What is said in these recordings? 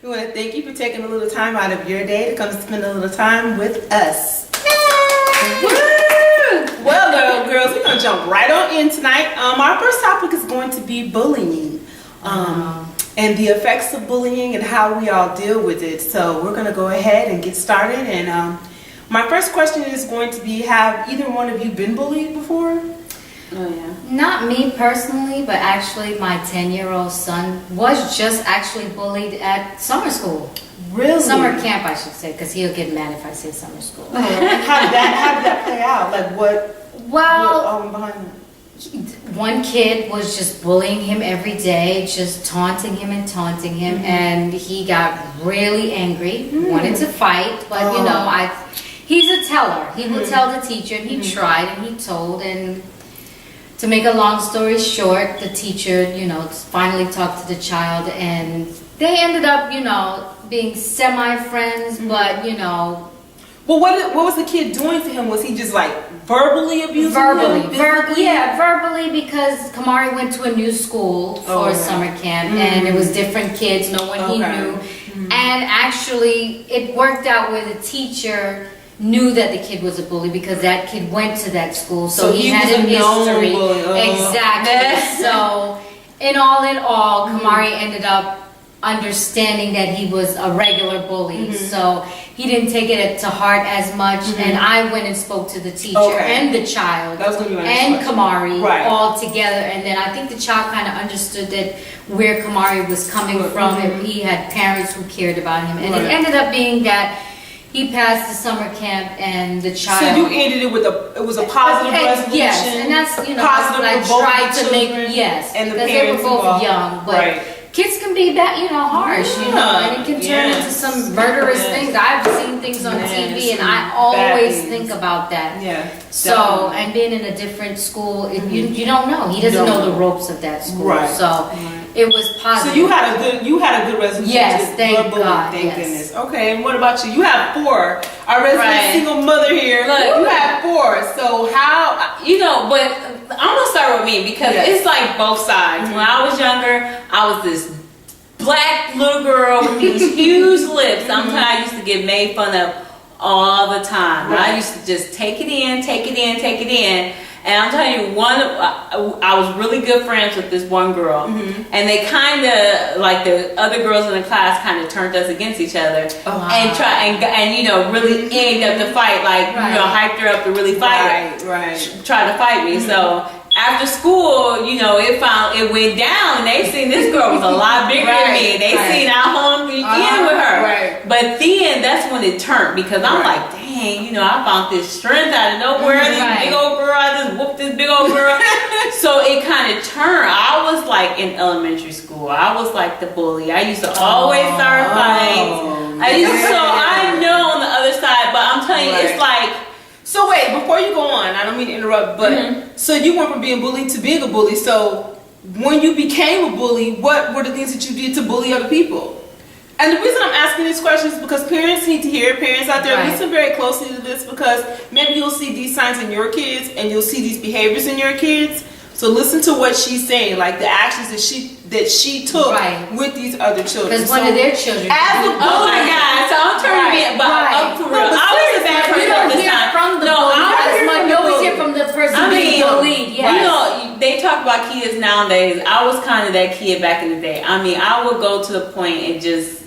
We want to thank you for taking a little time out of your day to come spend a little time with us. Well, girls, we're going to jump right on in tonight. Our first topic is going to be bullying. And the effects of bullying and how we all deal with it. So we're going to go ahead and get started. And my first question is going to be, have either one of you been bullied before? Oh, yeah. Not me personally, but actually my 10-year-old son was just actually bullied at summer school. Really? Summer camp, I should say, because he'll get mad if I say summer school. How did that play out? Like what behind that? One kid was just bullying him every day, just taunting him, and he got really angry, wanted to fight, but you know, he's a teller. He would tell the teacher, and he tried, and he told, and to make a long story short, the teacher, you know, finally talked to the child, and they ended up, you know, being semi-friends, but, you know. Well, what was the kid doing to him? Was he just like verbally abusing him? Verbally, because Kamari went to a new school for summer camp, and it was different kids, no one he knew. And actually, it worked out where the teacher knew that the kid was a bully because that kid went to that school, so he had a history. Exactly. So, in all, Kamari ended up understanding that he was a regular bully, so he didn't take it to heart as much. And I went and spoke to the teacher and the child and Kamari all together, and then I think the child kind of understood that where Kamari was coming from, and he had parents who cared about him, and it ended up being that he passed the summer camp, and the child. So you ended it with it was a positive resolution. Yes, and that's, you know, positive what I tried to make. Yes, and the because they were both involved. young, but kids can be that, you know, harsh, you know, and it can turn into some murderous things. I've seen things on TV, and I always think about that. Yeah. So, and being in a different school, you don't know. He doesn't know the ropes of that school. So. It was positive. So you had a good resolution. Yes, thank God. Thank goodness. Okay, and what about you? You have 4. Our resident single mother here. Look, you have 4. So how? You know, but I'm gonna start with me because it's like both sides. When I was younger, I was this black little girl with these huge lips. I'm telling you, I used to get made fun of all the time. I used to just take it in. And I'm telling you, I was really good friends with this one girl, and they kind of, like the other girls in the class, kind of turned us against each other, and you know, really egged up the fight, like you know, hyped her up to really fight her, try to fight me. So after school, you know, it went down, and they seen this girl was a lot bigger than me. They seen I hung in with her, but then that's when it turned, because I'm like, dang, you know, I found this strength out of nowhere. This big old girl, I just whooped this big old girl. So it kind of turned. I was like in elementary school, I was like the bully. I used to always start fights. I know on the other side, but I'm telling you, it's like. So wait, before you go on, I don't mean to interrupt, but so you went from being bullied to being a bully. So when you became a bully, what were the things that you did to bully other people? And the reason I'm asking these questions is because parents need to hear. Parents out there, listen very closely to this, because maybe you'll see these signs in your kids and you'll see these behaviors in your kids. So listen to what she's saying, like the actions that she took with these other children. Because one of their children. Oh my God! So I'm turning it, but up for real. I was a bad person this time. You always hear from the person being bullied. You know, they talk about kids nowadays. I was kind of that kid back in the day. I mean, I would go to the point and just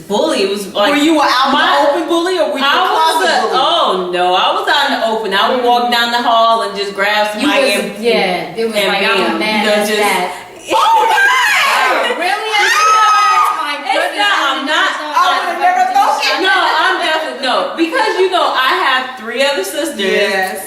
bully. It was like, were you out in the open bully, or were you a closet bully? Oh no, I was out in the open. I would walk down the hall and just grab somebody it was like, I'm a man, that's that. Oh my! Really? It's not. I'm not. I would have never thought it. No, I'm definitely no, because you know I have 3 other sisters,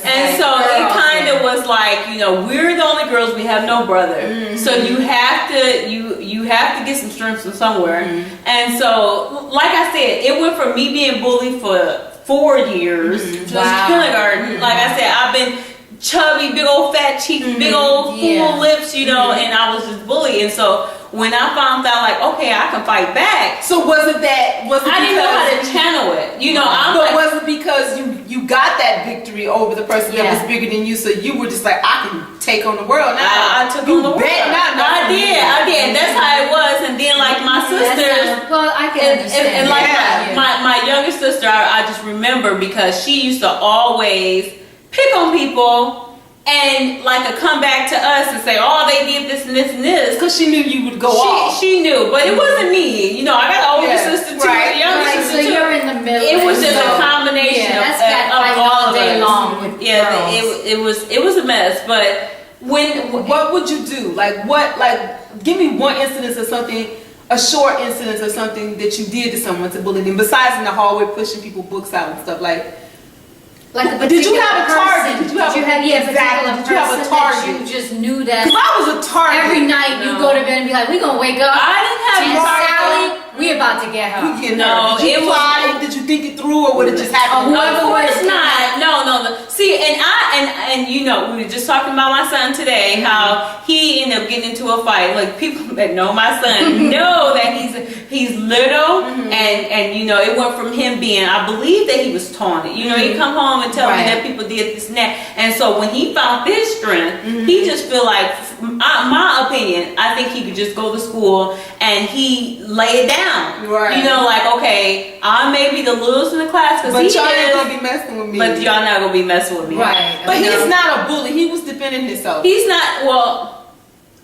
and so it kind of was like, you know, we're the only girls. We have no brother, so you have to get some strength from somewhere. And so, like I said, it went from me being bullied for 4 years to kindergarten. Like I said, I've been chubby, big old fat cheeks, big old full lips, you know, and I was just bullied. And so when I found out, like, okay, I can fight back. So was it I didn't know how to channel it, you know. But was it because you got that victory over the person that was bigger than you, so you were just like, I can take on the world now. I took on the world. I did. That's how it was. And then like my sisters, well, I can understand. And like my younger sister, I just remember because she used to always pick on people. And like a come back to us and say, oh, they did this and this and this. Because she knew you would go off. She knew, but it wasn't me. You know, I got an older sister too, a younger sister too. So you're in the middle. It was just a combination of all day long with it was a mess. But what would you do? Give me one incident of something, a short incident of something that you did to someone to bully them, besides in the hallway pushing people books out and stuff did you have a target? Did you have a target? You just knew that. Because I was a target. Every night you go to bed and be like, we gonna wake up. I didn't have a target. Sally, we about to get her. No, did you plot it? Did you think it through, or would it just happen? Of course not. No. See, and you know, we were just talking about my son today, how he ended up getting into a fight. Like people that know my son know that he's little, and you know, it went from him being, I believe that he was taunted. You know, he'd come home and tell me that people did this and that. And so when he found this strength, he just feel like, my opinion, I think he could just go to school and he lay it down. Right. You know, like, okay, I may be the littlest in the class because but y'all ain't gonna be messing with me. But y'all not gonna be messing with me. Right. But he's not a bully. He was defending himself. He's not,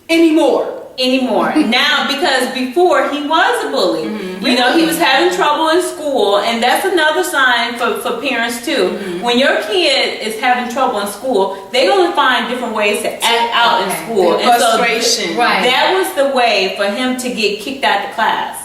anymore. Now, because before he was a bully. You know, he was having trouble in school, and that's another sign for parents too. When your kid is having trouble in school, they're going to find different ways to act out in school. And frustration. So that was the way for him to get kicked out of class.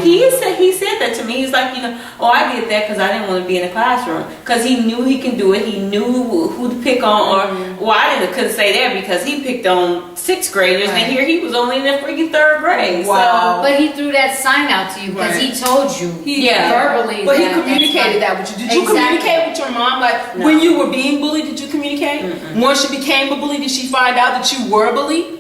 He said that to me. He's like, you know, I did that because I didn't want to be in the classroom, because he knew he can do it. He knew who to pick on, or I couldn't say that because he picked on 6th graders, and here he was only in the freaking 3rd grade. Wow! So, but he threw that sign out to you because he told you verbally. But he communicated that with you. Did you communicate with your mom? Like when you were being bullied, did you communicate? Once you became a bully, did she find out that you were a bully?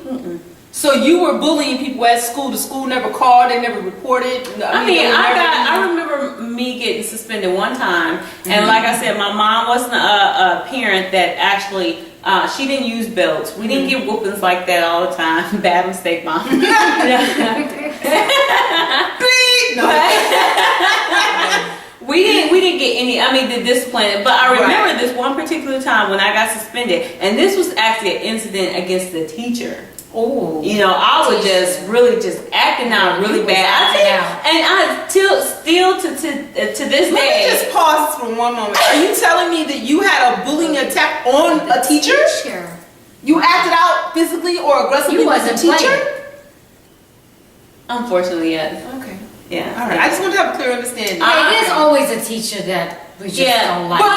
So you were bullying people at school. The school never called. They never reported. I remember me getting suspended one time, and like I said, my mom wasn't a parent that actually. She didn't use belts. We didn't get whoopings like that all the time. Bad mistake, Mom. We didn't get any, the discipline. But I remember this one particular time when I got suspended, and this was actually an incident against the teacher. Oh, you know, I was just acting out really bad. I think, and I still to this day. Let me just pause for one moment. Are you telling me that you had a bullying attack on a teacher? You acted out physically or aggressively with a teacher? Unfortunately, yes. Okay. Yeah. All right. I just want to have a clear understanding. There's always a teacher that we just don't like. But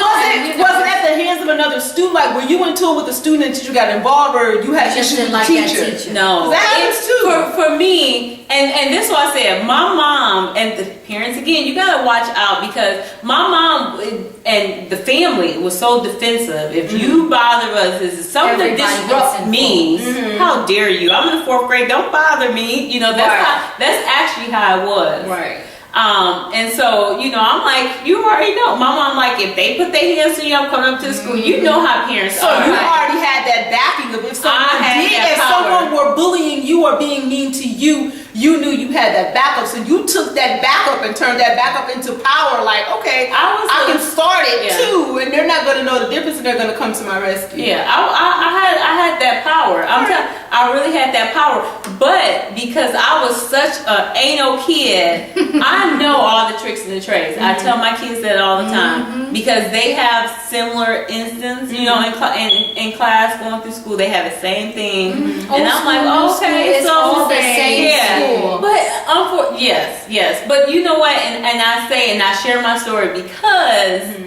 was it at the hands of another student? Like, were you into it with the student and teacher got involved, or you had issues with the teacher? No. That happens too. For me, and this is what I said, my mom and the parents, again, you got to watch out, because my mom and the family was so defensive. If you bother us, this is something that disrupts me. How dare you? I'm in the 4th grade. Don't bother me. You know, that's actually how it was. Right. And so, you know, I'm like, you already know. My mom, like, if they put their hands on you, I'm coming up to the school. You know how parents are. So you already had that backing of if someone were bullying you or being mean to you, you knew you had that backup. So you took that backup and turned that backup into power. Like, okay, I can start it too, and they're not going to know the difference, and they're going to come to my rescue. Yeah, I had that power. I really had that power. But because I was such an anal kid, I know all the tricks and the trades. I tell my kids that all the time, because they have similar instances. You know, in class going through school, they have the same thing, and I'm like, okay, so all the same school. But yes. But you know what? And I say, and I share my story because.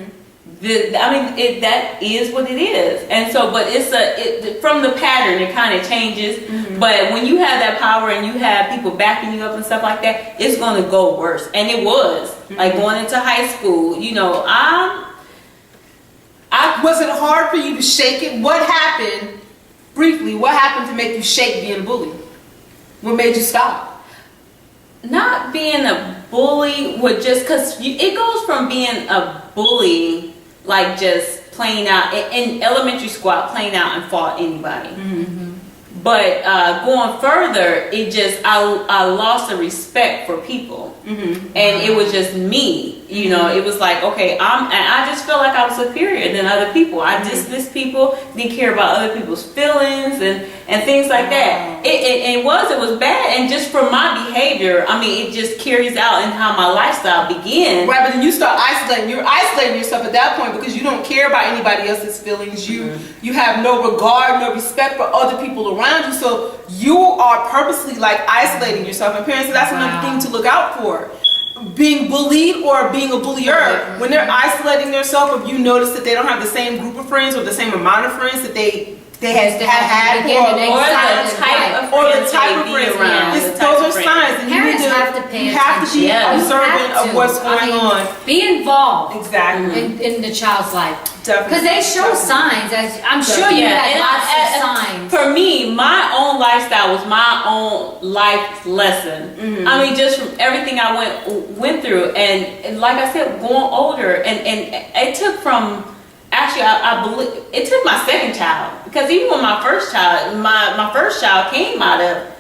That is what it is, and so, but it's from the pattern, it kind of changes. But when you have that power and you have people backing you up and stuff like that, it's going to go worse. And it was like going into high school. You know, was it hard for you to shake it? What happened? Briefly, what happened to make you shake being a bully? What made you stop? Not being a bully would just, because it goes from being a bully. like just playing out in elementary school. I playing out and fought anybody. But going further, it just I lost the respect for people, and it was just me. You know, it was like, okay, and I just felt like I was superior than other people. I dismissed people, didn't care about other people's feelings and things like that. It was bad, and just from my behavior, I mean, it just carries out in how my lifestyle began. Right, but then you start isolating. You're isolating yourself at that point because you don't care about anybody else's feelings. You have no regard, no respect for other people around you. So you are purposely like isolating yourself. And parents, that's another thing to look out for. Being bullied or being a bullier, when they're isolating themselves, if you notice that they don't have the same group of friends or the same amount of friends that they have had, or the type of friends around. Those are signs, and parents have to pay attention. be observant of what's going on. Be involved, exactly, in the child's life. Definitely. Because they show signs, as I'm sure you had lots of signs. For me, my own lifestyle was my own life lesson. I mean, just from everything I went through, and like I said, going older, and it took from. Actually, I believe it took my second child, because even when my first child came out of,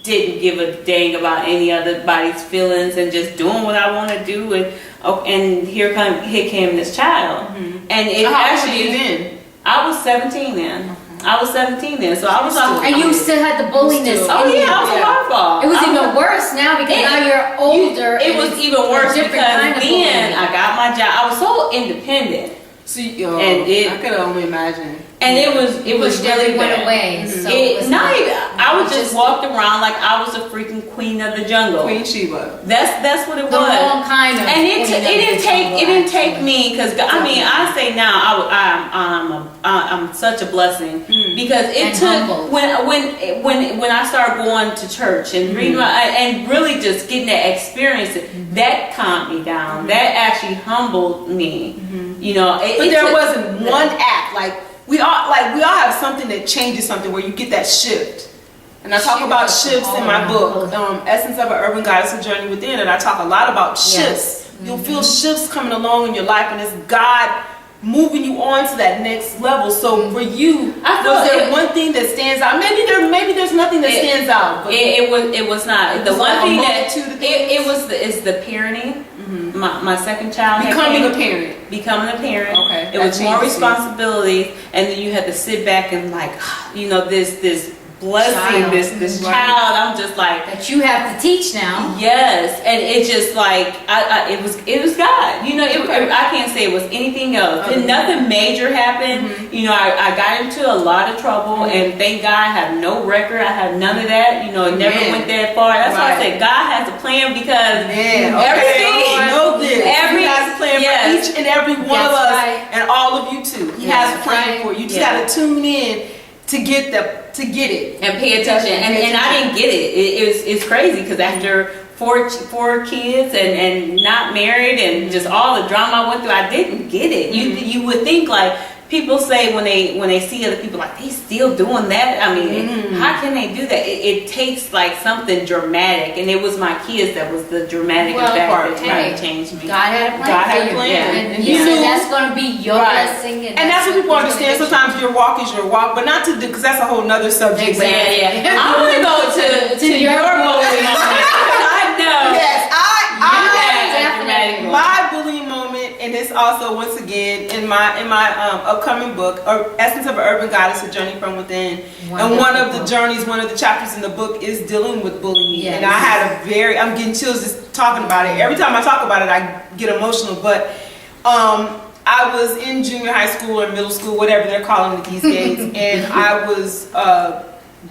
didn't give a dang about any other body's feelings and just doing what I want to do, and here came this child, and it actually I was 17 then. I was 17 then, so I was and you still had the bulliness. Oh yeah, I was a hardball. It was even worse now because now you're older. It was even worse because then I got my job. I was so independent. See, I could only imagine. And it was really went away. So I was just walked around like I was a freaking queen of the jungle. Queen Sheba. That's what it was. The wrong kind of. And it didn't take me, because I mean, I say now I'm such a blessing, because it took when I started going to church and reading and really just getting that experience, that calmed me down. That actually humbled me. You know, but there wasn't one act like. We all have something that changes something, where you get that shift. And I talk about shifts in my book, Essence of an Urban Goddess, A Journey Within, and I talk a lot about shifts. You'll feel shifts coming along in your life, and it's God moving you on to that next level. So for you, was there one thing that stands out? Maybe there's nothing that stands out. But it was not. The one thing that is the parenting. My second child becoming a parent. Okay, it was more responsibility, and then you had to sit back and like, you know, this blessing, this child. I'm just like, that you have to teach now. Yes, and it just like it was God. You know, I can't say it was anything else. And nothing major happened. You know, I got into a lot of trouble, and thank God I have no record. I have none of that. You know, it never went that far. That's why I said God has a plan, because everything. He has a plan for each and every one of us, and all of you too. He has a plan for you. You just got to tune in to get it and pay attention. And I didn't get it. It's crazy, because after four kids and not married and just all the drama I went through, I didn't get it. You would think, like, people say when they see other people, like, they still doing that. I mean, how can they do that? It takes like something dramatic, and it was my kids that was the dramatic effect that changed me. God had a plan. And you said that's going to be your blessing. And that's what people understand. Sometimes your walk is your walk, but not to do, because that's a whole nother subject. Yeah. I want to go to your bullying moment. I know. Yes, definitely. My bullying moment, and it's also once again in my upcoming book, Essence of an Urban Goddess, A Journey from Within. And one of the chapters in the book is dealing with bullying. And I had I'm getting chills just talking about it. Every time I talk about it, I get emotional. But I was in junior high school or middle school, whatever they're calling it these days, and I was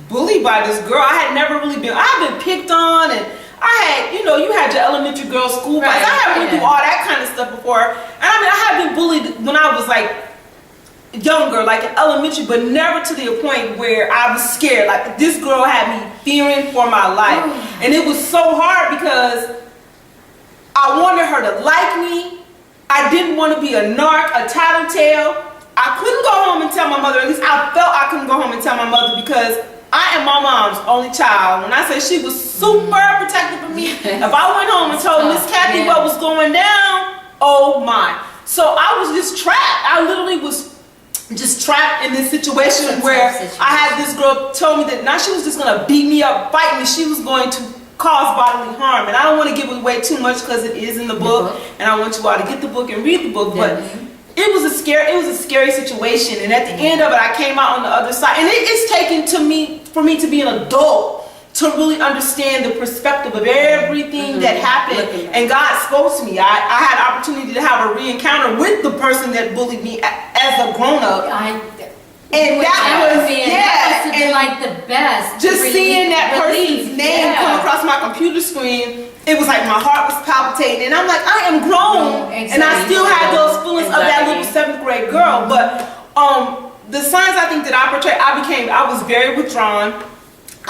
bullied by this girl. I had never really been. I've been picked on, and I had, you had your elementary girl school fights. I had went through all that kind of stuff before. And I mean, I had been bullied when I was like younger, like in elementary, but never to the point where I was scared. Like, this girl had me fearing for my life. And it was so hard because I wanted her to like me. I didn't want to be a narc, a tattletale. I couldn't go home and tell my mother. At least I felt I couldn't go home and tell my mother, because I am my mom's only child. When I say she was super protective of me, if I went home and told Miss Kathy what was going down, oh my. So I was just trapped. I literally was just trapped in this situation where I had this girl told me that now she was just going to beat me up, fight me. She was going to cause bodily harm. And I don't want to give away too much because it is in the book. And I want you all to get the book and read the book. But it was a scary situation. And at the end of it, I came out on the other side. And it's taken for me to be an adult to really understand the perspective of everything that happened. And God spoke to me. I had opportunity to have a re-encounter with the person that bullied me as a grown-up. And that was and like the best. Just seeing that person's name come across my computer screen, it was like my heart was palpitating. And I'm like, I am grown. And I still had those feelings of that little 7th grade girl. But the signs I think that I portrayed, I was very withdrawn.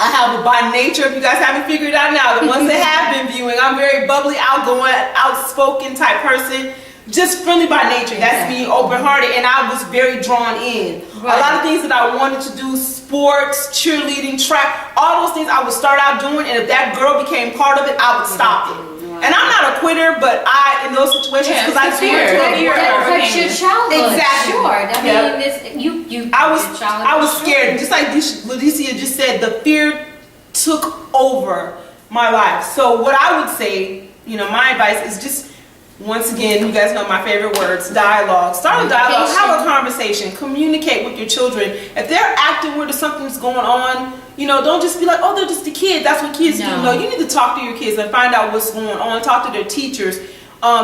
I have by nature, if you guys haven't figured it out now, the ones that have been viewing, I'm very bubbly, outgoing, outspoken type person. Just friendly by nature. That's me, open-hearted, and I was very drawn in. A lot of things that I wanted to do, sports, cheerleading, track, all those things I would start out doing, and if that girl became part of it, I would stop it. And I'm not a quitter, but in those situations, because I fear. That's your childhood. Exactly. Sure. I mean, I was scared. Just like Leticia just said, the fear took over my life. So what I would say, my advice is just, once again, you guys know my favorite words, dialogue. Start a dialogue, have a conversation, communicate with your children. If they're acting where something's going on, don't just be like, oh, they're just a kid. That's what kids do. No, you need to talk to your kids and find out what's going on. Talk to their teachers.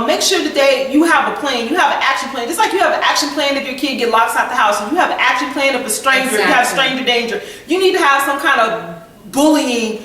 Make sure that you have a plan. You have an action plan. Just like you have an action plan if your kid get locked out the house. And you have an action plan if a stranger, you have stranger danger. You need to have some kind of bullying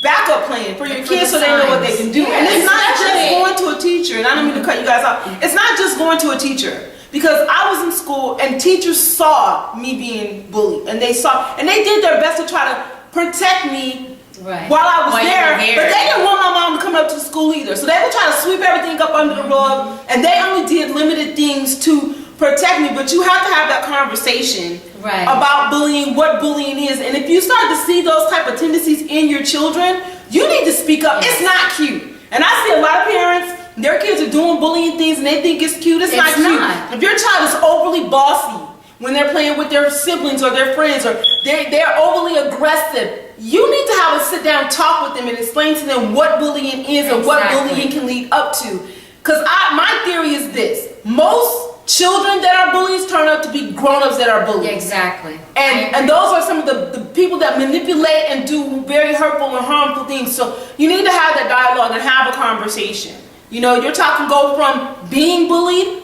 backup plan for your kids so they know what they can do. And it's not just going to a teacher. And I don't mean to cut you guys off. It's not just going to a teacher. Because I was in school and teachers saw me being bullied. And they did their best to try to protect me while I was there. But they didn't want my mom to come up to school either. So they would try to sweep everything up under the rug. And they only did limited things to protect me. But you have to have that conversation about bullying, what bullying is. And if you start to see those type of tendencies in your children, you need to speak up. It's not cute. And I see a lot of parents, their kids are doing bullying things and they think it's cute. It's not cute. If your child is overly bossy when they're playing with their siblings or their friends, or they're overly aggressive, you need to have a sit down talk with them and explain to them what bullying is and what bullying can lead up to. Because my theory is this: most children that are bullies turn out to be grown-ups that are bullies. Exactly. And those are some of the people that manipulate and do very hurtful and harmful things. So you need to have that dialogue and have a conversation. Your child can go from being bullied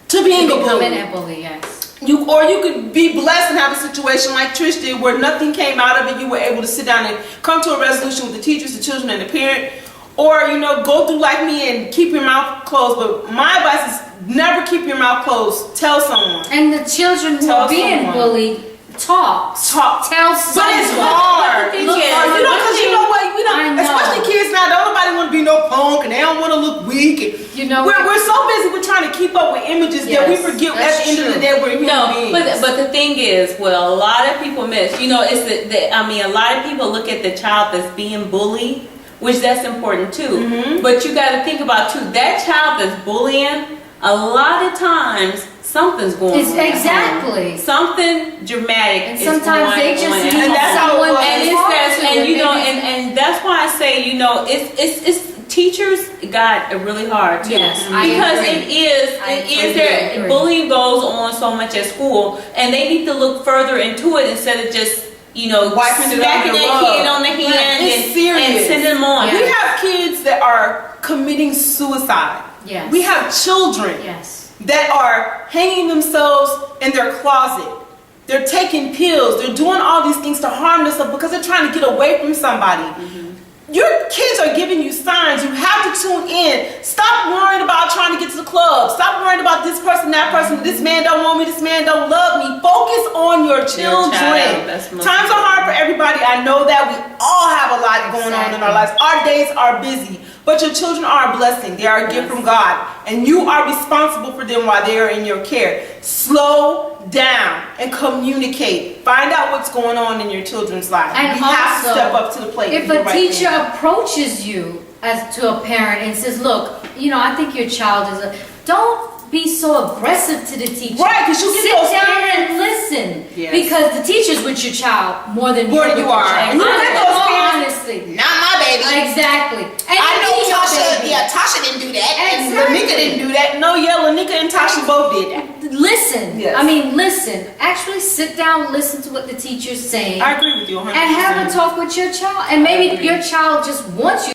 to being a bully. Yes. Or you could be blessed and have a situation like Trish did where nothing came out of it. You were able to sit down and come to a resolution with the teachers, the children, and the parent. Or, go through like me and keep your mouth closed. But my advice is never keep your mouth closed. Tell someone. And the children who are being bullied, talk. Tell someone. But it's hard. Especially kids now, don't nobody want to be no punk and they don't want to look weak. And, we're so busy with trying to keep up with images that we forget at the end of the day we're human beings. But the thing is, a lot of people miss. A lot of people look at the child that's being bullied, which that's important too. But you got to think about too, that child that's bullying, a lot of times something's going on. Exactly. Something dramatic. And sometimes they just need and that's someone and that's why I say, it's teachers got it really hard too. Yes, because bullying goes on so much at school, and they need to look further into it instead of just smacking that kid on the hand and sending them on. We have kids that are committing suicide. Yes. We have children that are hanging themselves in their closet. They're taking pills. They're doing all these things to harm themselves because they're trying to get away from somebody. Your kids are giving you signs. You have to tune in. Stop worrying about trying to get to the club. Stop worrying about this person, that person. This man don't want me. This man don't love me. Focus on your children. Times are hard for everybody. I know that. We all have a lot going on in our lives. Our days are busy. But your children are a blessing. They are a gift from God. And you are responsible for them while they are in your care. Slow down and communicate. Find out what's going on in your children's lives. And you have to step up to the plate. If a teacher approaches you as to a parent and says, look, I think your child is don't be so aggressive to the teacher. Right, because you sit get those down parents. and listen. Yes. Because the teacher's with your child more than More you're than you with are. your child. And you get those parents. Honestly. Not my baby. Exactly. And I know be your Tasha. baby. Yeah, Tasha didn't do that. And Exactly. Lanika didn't do that. No, yeah, Lanika and Tasha both did that. Listen. Yes. I mean, listen. Actually sit down, listen to what the teacher's saying. I agree with you 100%. And have a talk with your child. And maybe your child just wants you